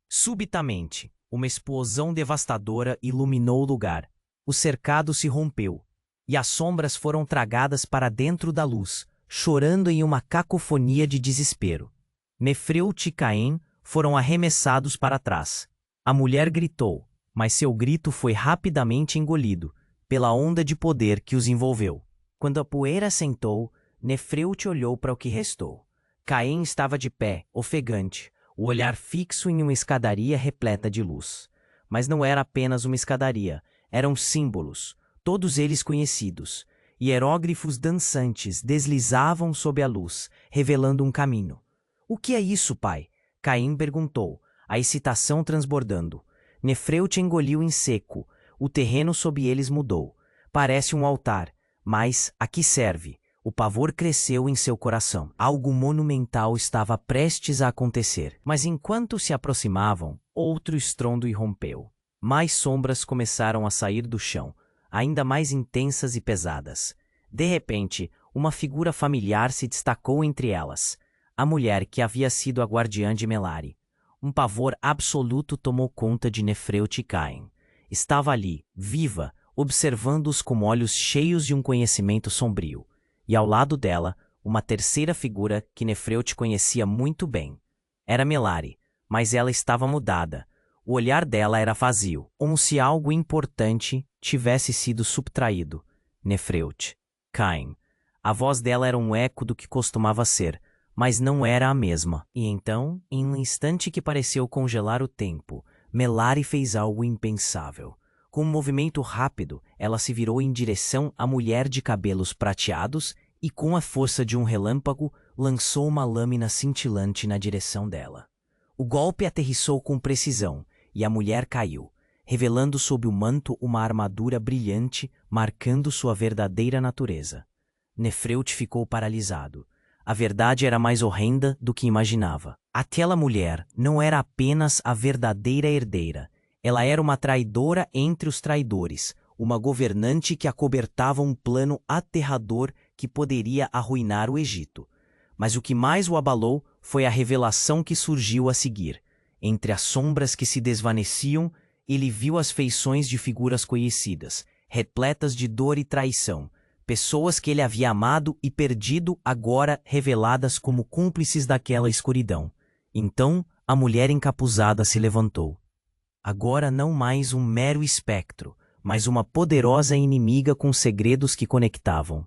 subitamente, uma explosão devastadora iluminou o lugar. O cercado se rompeu, e as sombras foram tragadas para dentro da luz, chorando em uma cacofonia de desespero. Nefreut e Caim foram arremessados para trás. A mulher gritou, mas seu grito foi rapidamente engolido pela onda de poder que os envolveu. Quando a poeira assentou, Nefreut olhou para o que restou. Caim estava de pé, ofegante, o olhar fixo em uma escadaria repleta de luz. Mas não era apenas uma escadaria, eram símbolos, todos eles conhecidos. Hieróglifos dançantes deslizavam sob a luz, revelando um caminho. "O que é isso, pai?" Caim perguntou, a excitação transbordando. Nefreut engoliu em seco. O terreno sob eles mudou. "Parece um altar, mas a que serve?" O pavor cresceu em seu coração. Algo monumental estava prestes a acontecer. Mas enquanto se aproximavam, outro estrondo irrompeu. Mais sombras começaram a sair do chão, ainda mais intensas e pesadas. De repente, uma figura familiar se destacou entre elas. A mulher que havia sido a guardiã de Melari. Um pavor absoluto tomou conta de Nefreut e Caim. Estava ali, viva, observando-os com olhos cheios de um conhecimento sombrio. E ao lado dela, uma terceira figura que Nefreut conhecia muito bem. Era Melari, mas ela estava mudada. O olhar dela era vazio, como se algo importante tivesse sido subtraído. Nefreut, Caim. A voz dela era um eco do que costumava ser, mas não era a mesma. E então, em um instante que pareceu congelar o tempo, Melari fez algo impensável. Com um movimento rápido, ela se virou em direção à mulher de cabelos prateados e, com a força de um relâmpago, lançou uma lâmina cintilante na direção dela. O golpe aterrissou com precisão, e a mulher caiu, revelando sob o manto uma armadura brilhante, marcando sua verdadeira natureza. Nefreut ficou paralisado. a verdade era mais horrenda do que imaginava. Aquela mulher não era apenas a verdadeira herdeira. Ela era uma traidora entre os traidores, uma governante que acobertava um plano aterrador que poderia arruinar o Egito. Mas o que mais o abalou foi a revelação que surgiu a seguir. Entre as sombras que se desvaneciam, ele viu as feições de figuras conhecidas, repletas de dor e traição. Pessoas que ele havia amado e perdido, agora reveladas como cúmplices daquela escuridão. Então, a mulher encapuzada se levantou. Agora não mais um mero espectro, mas uma poderosa inimiga com segredos que conectavam.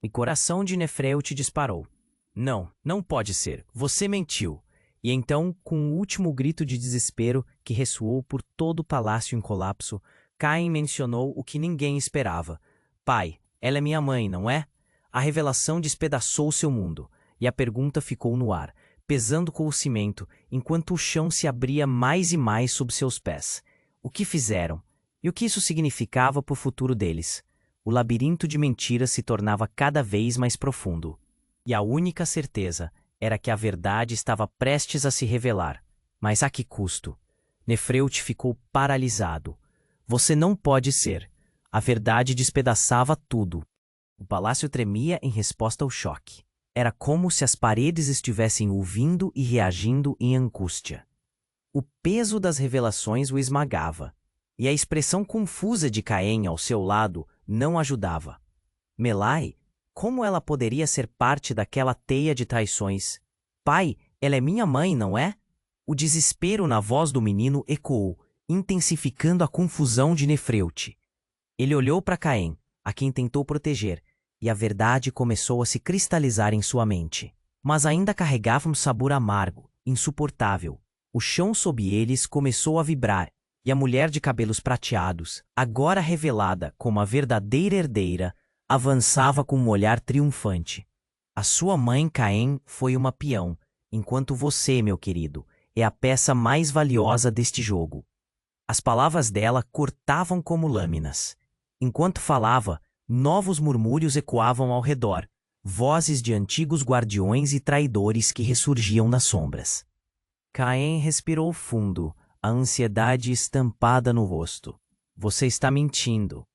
O coração de Nefreute disparou. Não, não pode ser. Você mentiu. E então, com um último grito de desespero que ressoou por todo o palácio em colapso, Caim mencionou o que ninguém esperava. Pai, ela é minha mãe, não é? A revelação despedaçou seu mundo, e a pergunta ficou no ar, pesando com o cimento, enquanto o chão se abria mais e mais sob seus pés. O que fizeram? E o que isso significava para o futuro deles? O labirinto de mentiras se tornava cada vez mais profundo. E a única certeza era que a verdade estava prestes a se revelar. Mas a que custo? Nefreute ficou paralisado. Você não pode ser. A verdade despedaçava tudo. O palácio tremia em resposta ao choque. Era como se as paredes estivessem ouvindo e reagindo em angústia. O peso das revelações o esmagava, e a expressão confusa de Caém ao seu lado não ajudava. Melai, como ela poderia ser parte daquela teia de traições? Pai, ela é minha mãe, não é? O desespero na voz do menino ecoou, intensificando a confusão de Nefreute. Ele olhou para Caém, a quem tentou proteger, e a verdade começou a se cristalizar em sua mente. Mas ainda carregava um sabor amargo, insuportável. O chão sob eles começou a vibrar, e a mulher de cabelos prateados, agora revelada como a verdadeira herdeira, avançava com um olhar triunfante. A sua mãe, Caém, foi uma peão, enquanto você, meu querido, é a peça mais valiosa deste jogo. As palavras dela cortavam como lâminas. Enquanto falava, novos murmúrios ecoavam ao redor, vozes de antigos guardiões e traidores que ressurgiam nas sombras. Caém respirou fundo, a ansiedade estampada no rosto. Você está mentindo.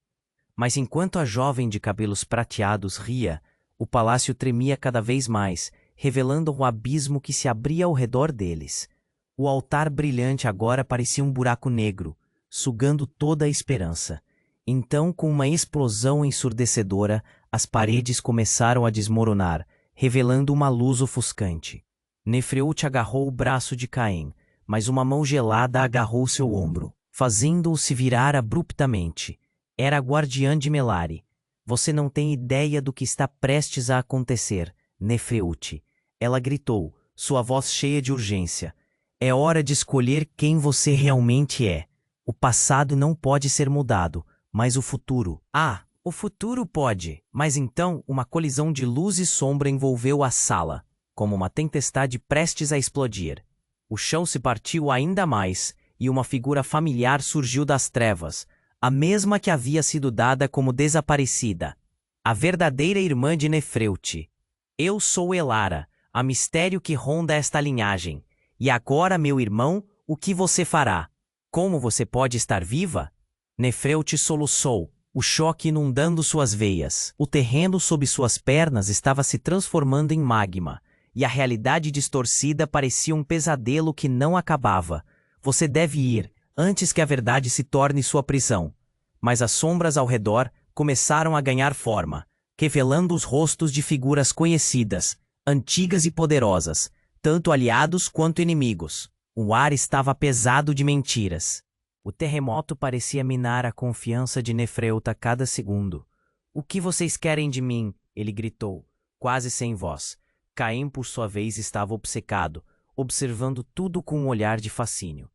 Mas enquanto a jovem de cabelos prateados ria, o palácio tremia cada vez mais, revelando o abismo que se abria ao redor deles. O altar brilhante agora parecia um buraco negro, sugando toda a esperança. Então, com uma explosão ensurdecedora, as paredes começaram a desmoronar, revelando uma luz ofuscante. Nefreute agarrou o braço de Caém, mas uma mão gelada agarrou seu ombro, fazendo-o se virar abruptamente. Era a guardiã de Melari. Você não tem ideia do que está prestes a acontecer, Nefreute. Ela gritou, sua voz cheia de urgência. É hora de escolher quem você realmente é. O passado não pode ser mudado, mas o futuro. Ah, o futuro pode. Mas então uma colisão de luz e sombra envolveu a sala, como uma tempestade prestes a explodir. O chão se partiu ainda mais, e uma figura familiar surgiu das trevas, a mesma que havia sido dada como desaparecida. A verdadeira irmã de Nefreute. Eu sou Elara, a mistério que ronda esta linhagem. E agora, meu irmão, o que você fará? Como você pode estar viva? Nefreute soluçou, o choque inundando suas veias. O terreno sob suas pernas estava se transformando em magma, e a realidade distorcida parecia um pesadelo que não acabava. Você deve ir, antes que a verdade se torne sua prisão. Mas as sombras ao redor começaram a ganhar forma, revelando os rostos de figuras conhecidas, antigas e poderosas, tanto aliados quanto inimigos. O ar estava pesado de mentiras. O terremoto parecia minar a confiança de Nefreute a cada segundo. O que vocês querem de mim? Ele gritou, quase sem voz. Caém, por sua vez, estava obcecado, observando tudo com um olhar de fascínio.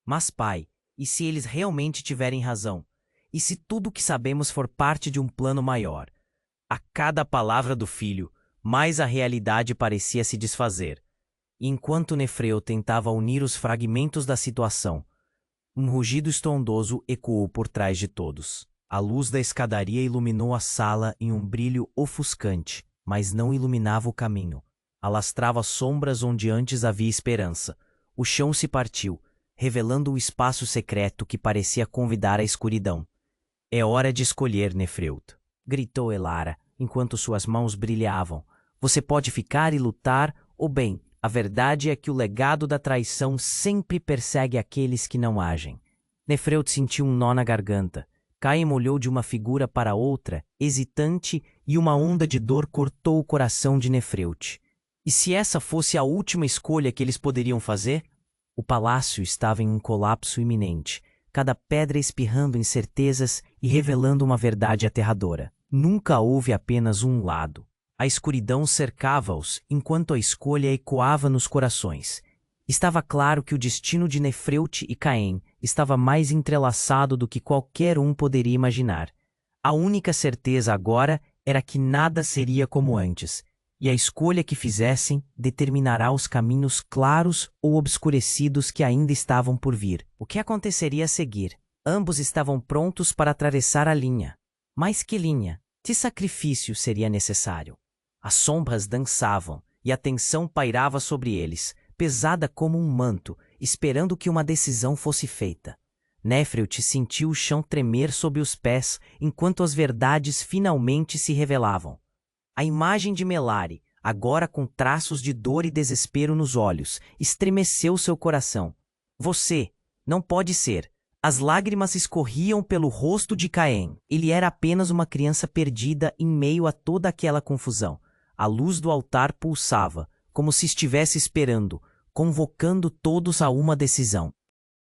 Mas, pai, e se eles realmente tiverem razão? E se tudo o que sabemos for parte de um plano maior? A cada palavra do filho, mais a realidade parecia se desfazer. E enquanto Nefreute tentava unir os fragmentos da situação, um rugido estrondoso ecoou por trás de todos. A luz da escadaria iluminou a sala em um brilho ofuscante, mas não iluminava o caminho. Alastrava sombras onde antes havia esperança. O chão se partiu, revelando o espaço secreto que parecia convidar a escuridão. É hora de escolher, Nefreuto, gritou Elara, enquanto suas mãos brilhavam. Você pode ficar e lutar, ou bem, a verdade é que o legado da traição sempre persegue aqueles que não agem. Nefreuto sentiu um nó na garganta. Caim olhou de uma figura para outra, hesitante, e uma onda de dor cortou o coração de Nefreuto. E se essa fosse a última escolha que eles poderiam fazer? O palácio estava em um colapso iminente, cada pedra espirrando incertezas e revelando uma verdade aterradora. Nunca houve apenas um lado. A escuridão cercava-os, enquanto a escolha ecoava nos corações. Estava claro que o destino de Nefreuto e Caim estava mais entrelaçado do que qualquer um poderia imaginar. A única certeza agora era que nada seria como antes, e a escolha que fizessem determinará os caminhos claros ou obscurecidos que ainda estavam por vir. O que aconteceria a seguir? Ambos estavam prontos para atravessar a linha. Mas que linha? Que sacrifício seria necessário? As sombras dançavam, e a tensão pairava sobre eles, pesada como um manto, esperando que uma decisão fosse feita. Nefreuto sentiu o chão tremer sob os pés, enquanto as verdades finalmente se revelavam. A imagem de Melari, agora com traços de dor e desespero nos olhos, estremeceu seu coração. Você, não pode ser. As lágrimas escorriam pelo rosto de Caim. Ele era apenas uma criança perdida em meio a toda aquela confusão. A luz do altar pulsava, como se estivesse esperando, convocando todos a uma decisão.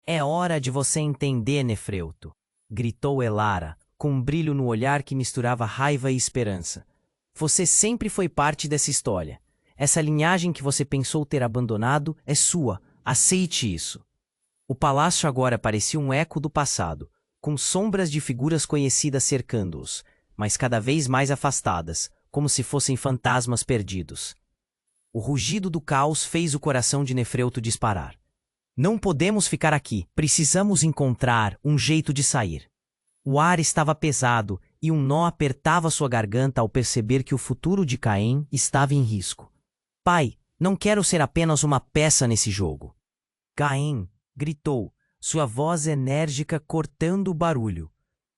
É hora de você entender, Nefreuto, gritou Elara, com um brilho no olhar que misturava raiva e esperança. Você sempre foi parte dessa história. Essa linhagem que você pensou ter abandonado é sua. Aceite isso. O palácio agora parecia um eco do passado, com sombras de figuras conhecidas cercando-os, mas cada vez mais afastadas, como se fossem fantasmas perdidos. O rugido do caos fez o coração de Nefreuto disparar. Não podemos ficar aqui. Precisamos encontrar um jeito de sair. O ar estava pesado e um nó apertava sua garganta ao perceber que o futuro de Caim estava em risco. Pai, não quero ser apenas uma peça nesse jogo. Caim gritou, sua voz enérgica cortando o barulho.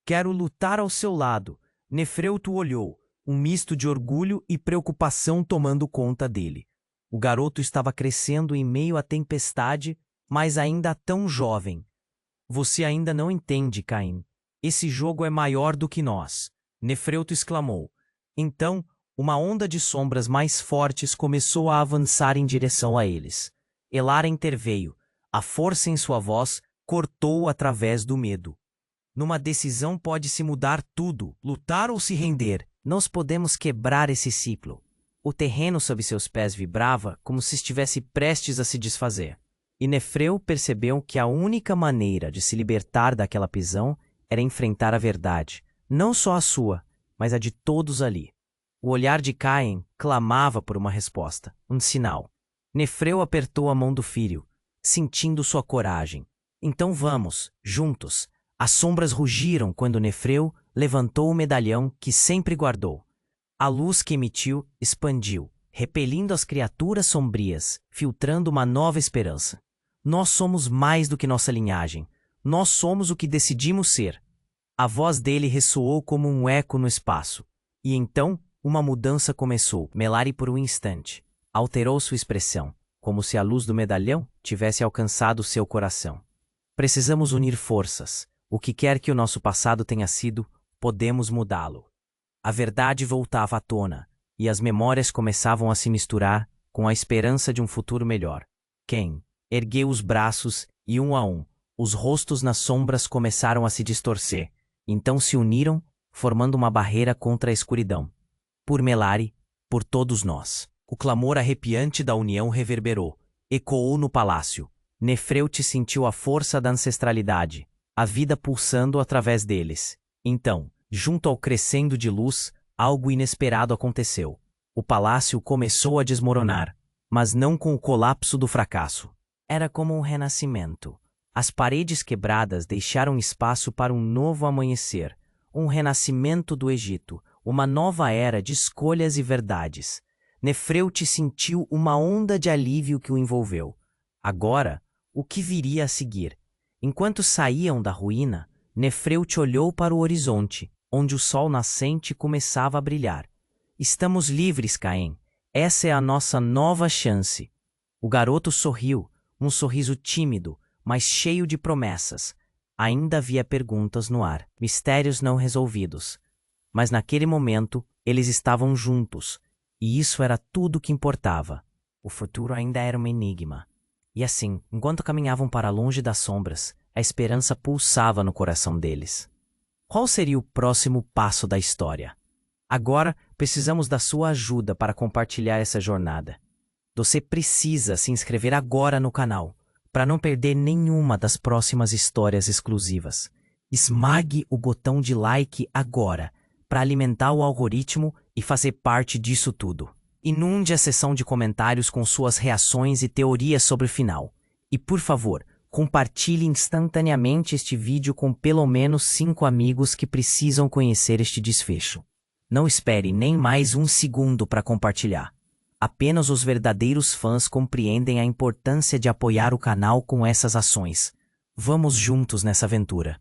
Quero lutar ao seu lado. Nefreuto olhou, um misto de orgulho e preocupação tomando conta dele. O garoto estava crescendo em meio à tempestade, mas ainda tão jovem. Você ainda não entende, Caim. Esse jogo é maior do que nós, Nefreuto exclamou. Então, uma onda de sombras mais fortes começou a avançar em direção a eles. Elara interveio. A força em sua voz cortou através do medo. Numa decisão pode-se mudar tudo, lutar ou se render. Nós podemos quebrar esse ciclo. O terreno sob seus pés vibrava como se estivesse prestes a se desfazer. E Nefreu percebeu que a única maneira de se libertar daquela prisão era enfrentar a verdade, não só a sua, mas a de todos ali. O olhar de Caim clamava por uma resposta, um sinal. Nefreu apertou a mão do filho, sentindo sua coragem. Então vamos, juntos. As sombras rugiram quando Nefreu levantou o medalhão que sempre guardou. A luz que emitiu expandiu, repelindo as criaturas sombrias, filtrando uma nova esperança. Nós somos mais do que nossa linhagem. Nós somos o que decidimos ser. A voz dele ressoou como um eco no espaço. E então, uma mudança começou. Melari, por um instante, alterou sua expressão, como se a luz do medalhão tivesse alcançado seu coração. Precisamos unir forças. O que quer que o nosso passado tenha sido, podemos mudá-lo. A verdade voltava à tona, e as memórias começavam a se misturar com a esperança de um futuro melhor. Caim ergueu os braços e, um a um, os rostos nas sombras começaram a se distorcer. Então se uniram, formando uma barreira contra a escuridão. Por Melari, por todos nós. O clamor arrepiante da união reverberou, ecoou no palácio. Nefreuto sentiu a força da ancestralidade, a vida pulsando através deles. Então, junto ao crescendo de luz, algo inesperado aconteceu. O palácio começou a desmoronar, mas não com o colapso do fracasso. Era como um renascimento. As paredes quebradas deixaram espaço para um novo amanhecer, um renascimento do Egito, uma nova era de escolhas e verdades. Nefreute sentiu uma onda de alívio que o envolveu. Agora, o que viria a seguir? Enquanto saíam da ruína, Nefreute olhou para o horizonte, onde o sol nascente começava a brilhar. Estamos livres, Caim. Essa é a nossa nova chance. O garoto sorriu, um sorriso tímido, mas cheio de promessas. Ainda havia perguntas no ar, mistérios não resolvidos. Mas naquele momento, eles estavam juntos, e isso era tudo que importava. O futuro ainda era um enigma. E assim, enquanto caminhavam para longe das sombras, a esperança pulsava no coração deles. Qual seria o próximo passo da história? Agora, precisamos da sua ajuda para compartilhar essa jornada. Você precisa se inscrever agora no canal, para não perder nenhuma das próximas histórias exclusivas. Esmague o botão de like agora, para alimentar o algoritmo e fazer parte disso tudo. Inunde a seção de comentários com suas reações e teorias sobre o final. E, por favor, compartilhe instantaneamente este vídeo com pelo menos 5 amigos que precisam conhecer este desfecho. Não espere nem mais um segundo para compartilhar. Apenas os verdadeiros fãs compreendem a importância de apoiar o canal com essas ações. Vamos juntos nessa aventura.